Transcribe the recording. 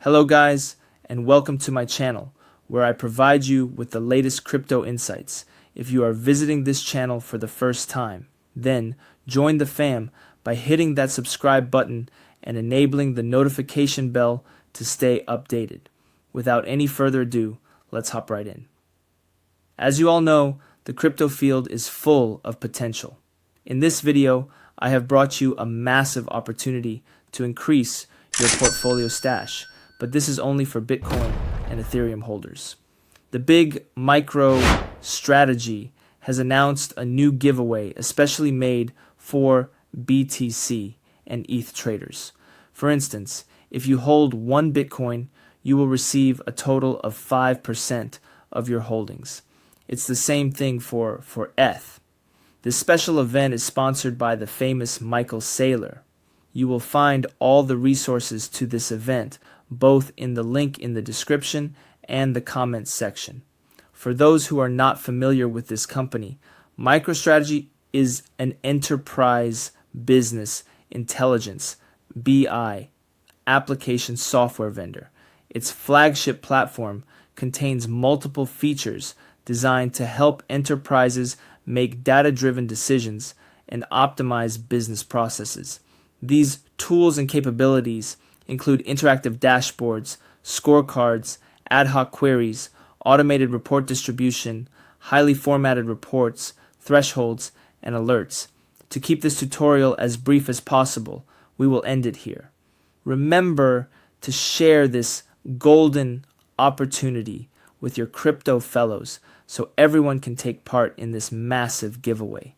Hello guys, and welcome to my channel, where I provide you with the latest crypto insights. If you are visiting this channel for the first time, then join the fam by hitting that subscribe button and enabling the notification bell to stay updated. Without any further ado, let's hop right in. As you all know, the crypto field is full of potential. In this video, I have brought you a massive opportunity to increase your portfolio stash, but this is only for Bitcoin and Ethereum holders. The big micro strategy has announced a new giveaway especially made for BTC and ETH traders. For instance, if you hold 1 Bitcoin, you will receive a total of 5% of your holdings. It's the same thing for ETH. This special event is sponsored by the famous Michael Saylor. You will find all the resources to this event, both in the link in the description and the comments section. For those who are not familiar with this company, MicroStrategy is an enterprise business intelligence (BI) application software vendor. Its flagship platform contains multiple features designed to help enterprises make data-driven decisions and optimize business processes. These tools and capabilities include interactive dashboards, scorecards, ad hoc queries, automated report distribution, highly formatted reports, thresholds, and alerts. To keep this tutorial as brief as possible, we will end it here. Remember to share this golden opportunity with your crypto fellows so everyone can take part in this massive giveaway.